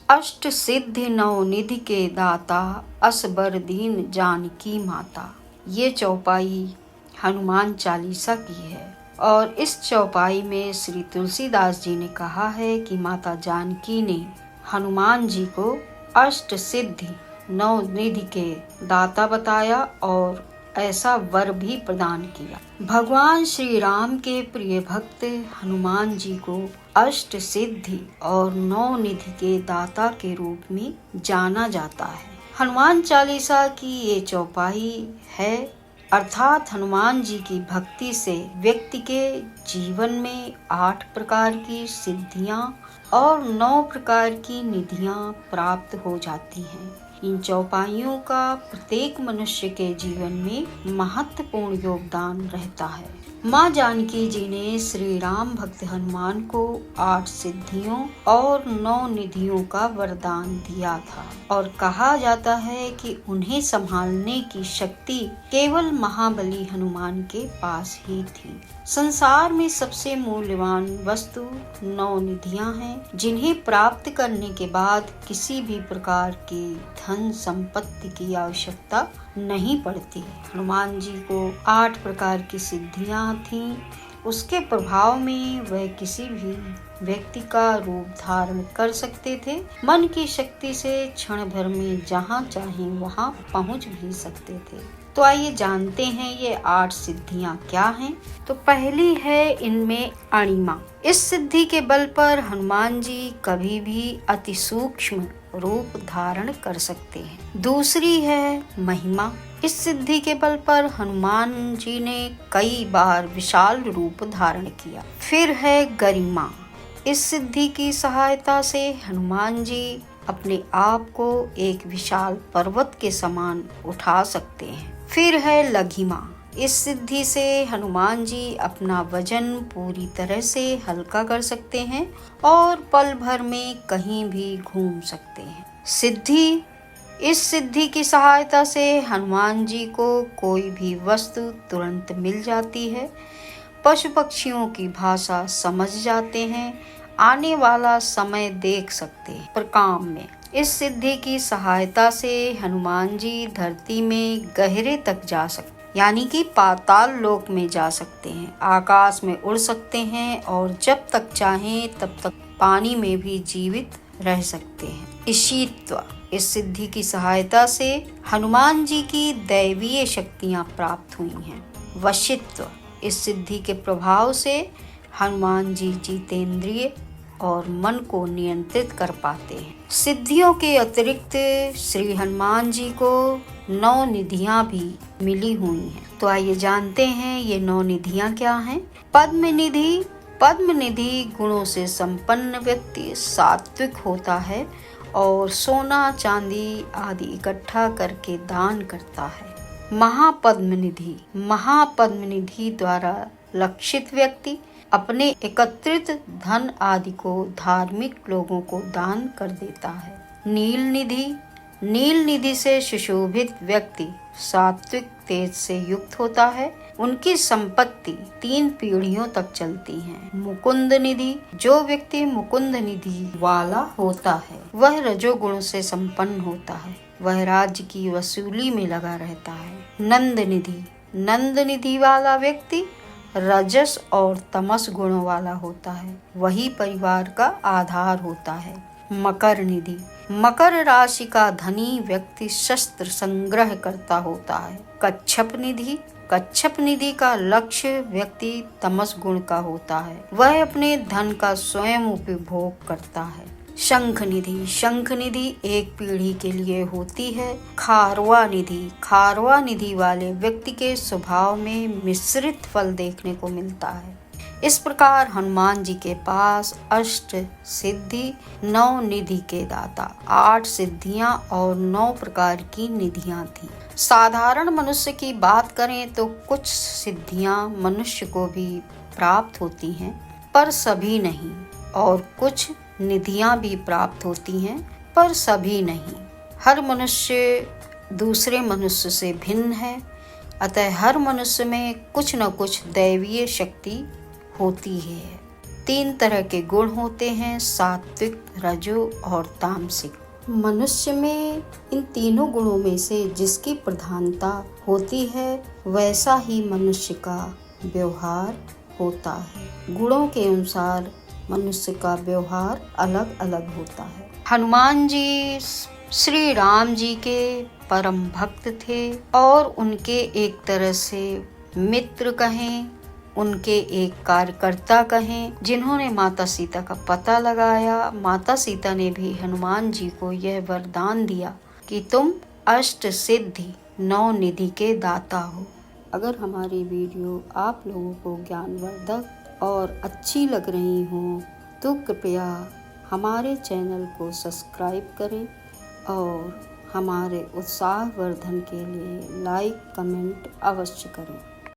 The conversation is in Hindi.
अष्ट सिद्धि नौ निधि के दाता, असबर दीन जानकी माता। ये चौपाई हनुमान चालीसा की है और इस चौपाई में श्री तुलसीदास जी ने कहा है कि माता जानकी ने हनुमान जी को अष्ट सिद्धि नौ निधि के दाता बताया और ऐसा वर भी प्रदान किया। भगवान श्री राम के प्रिय भक्त हनुमान जी को अष्ट सिद्धि और नौ निधि के दाता के रूप में जाना जाता है। हनुमान चालीसा की ये चौपाई है, अर्थात हनुमान जी की भक्ति से व्यक्ति के जीवन में 8 प्रकार की सिद्धियां और 9 प्रकार की निधियां प्राप्त हो जाती हैं। इन चौपाइयों का प्रत्येक मनुष्य के जीवन में महत्वपूर्ण योगदान रहता है। माँ जानकी जी ने श्री राम भक्त हनुमान को 8 सिद्धियों और 9 निधियों का वरदान दिया था और कहा जाता है कि उन्हें संभालने की शक्ति केवल महाबली हनुमान के पास ही थी। संसार में सबसे मूल्यवान वस्तु 9 निधियां हैं, जिन्हें प्राप्त करने के बाद किसी भी प्रकार की धन संपत्ति की आवश्यकता नहीं पड़ती। हनुमान जी को 8 प्रकार की सिद्धियां थीं। उसके प्रभाव में वह किसी भी व्यक्ति का रूप धारण कर सकते थे। मन की शक्ति से क्षण भर में जहाँ चाहे वहाँ पहुँच भी सकते थे। तो आइए जानते हैं ये 8 सिद्धियां क्या हैं। तो पहली है इनमें अणिमा। इस सिद्धि के बल पर हनुमान जी कभी भी अति सूक्ष्म रूप धारण कर सकते हैं। दूसरी है महिमा। इस सिद्धि के बल पर हनुमान जी ने कई बार विशाल रूप धारण किया। फिर है गरिमा। इस सिद्धि की सहायता से हनुमान जी अपने आप को एक विशाल पर्वत के समान उठा सकते हैं। फिर है लघिमा। इस सिद्धि से हनुमान जी अपना वजन पूरी तरह से हल्का कर सकते हैं और पल भर में कहीं भी घूम सकते हैं। सिद्धि। इस सिद्धि की सहायता से हनुमान जी को कोई भी वस्तु तुरंत मिल जाती है। पशु पक्षियों की भाषा समझ जाते हैं, आने वाला समय देख सकते हैं। पर काम में इस सिद्धि की सहायता से हनुमान जी धरती में गहरे तक जा सकते, यानी कि पाताल लोक में जा सकते हैं, आकाश में उड़ सकते हैं और जब तक चाहें तब तक पानी में भी जीवित रह सकते हैं। ईशित्व। इस सिद्धि की सहायता से हनुमान जी की दैवीय शक्तियां प्राप्त हुई हैं। वशित्व। इस सिद्धि के प्रभाव से हनुमान जी जितेंद्रिय और मन को नियंत्रित कर पाते हैं। सिद्धियों के अतिरिक्त श्री हनुमान जी को 9 निधियां भी मिली हुई हैं। तो आइए जानते हैं ये 9 निधियां क्या हैं। पद्म निधि। पद्म निधि गुणों से संपन्न व्यक्ति सात्विक होता है और सोना चांदी आदि इकट्ठा करके दान करता है। महापद्म निधि। महापद्म निधि द्वारा लक्षित व्यक्ति अपने एकत्रित धन आदि को धार्मिक लोगों को दान कर देता है। नील निधि। नील निधि से सुशोभित व्यक्ति सात्विक तेज से युक्त होता है। उनकी संपत्ति 3 पीढ़ियों तक चलती है। मुकुंद निधि। जो व्यक्ति मुकुंद निधि वाला होता है वह रजोगुण से संपन्न होता है, वह राज्य की वसूली में लगा रहता है। नंद निधि। नंद निधि वाला व्यक्ति रजस और तमस गुणों वाला होता है, वही परिवार का आधार होता है। मकर निधि। मकर राशि का धनी व्यक्ति शस्त्र संग्रह करता होता है। कच्छप निधि। कच्छप निधि का लक्ष्य व्यक्ति तमस गुण का होता है, वह अपने धन का स्वयं उपभोग करता है। शंख निधि। शंख निधि 1 पीढ़ी के लिए होती है। खारवा निधि। खारवा निधि वाले व्यक्ति के स्वभाव में मिश्रित फल देखने को मिलता है। इस प्रकार हनुमान जी के पास अष्ट सिद्धि 9 निधि के दाता, 8 सिद्धियां और 9 प्रकार की निधियां थी। साधारण मनुष्य की बात करें तो कुछ सिद्धियां मनुष्य को भी प्राप्त होती हैं, पर सभी नहीं, और कुछ निधियां भी प्राप्त होती हैं, पर सभी नहीं। हर मनुष्य दूसरे मनुष्य से भिन्न है, अतः हर मनुष्य में कुछ न कुछ दैवीय शक्ति होती है। तीन तरह के गुण होते हैं, सात्विक, रजो और तामसिक। मनुष्य में इन तीनों गुणों में से जिसकी प्रधानता होती है वैसा ही मनुष्य का व्यवहार होता है। गुणों के अनुसार मनुष्य का व्यवहार अलग अलग होता है। हनुमान जी श्री राम जी के परम भक्त थे और उनके एक तरह से मित्र कहें, उनके एक कार्यकर्ता कहें, जिन्होंने माता सीता का पता लगाया। माता सीता ने भी हनुमान जी को यह वरदान दिया कि तुम अष्ट सिद्धि 9 निधि के दाता हो। अगर हमारी वीडियो आप लोगों को ज्ञानवर्धक और अच्छी लग रही हो तो कृपया हमारे चैनल को सब्सक्राइब करें और हमारे उत्साहवर्धन के लिए लाइक कमेंट अवश्य करें।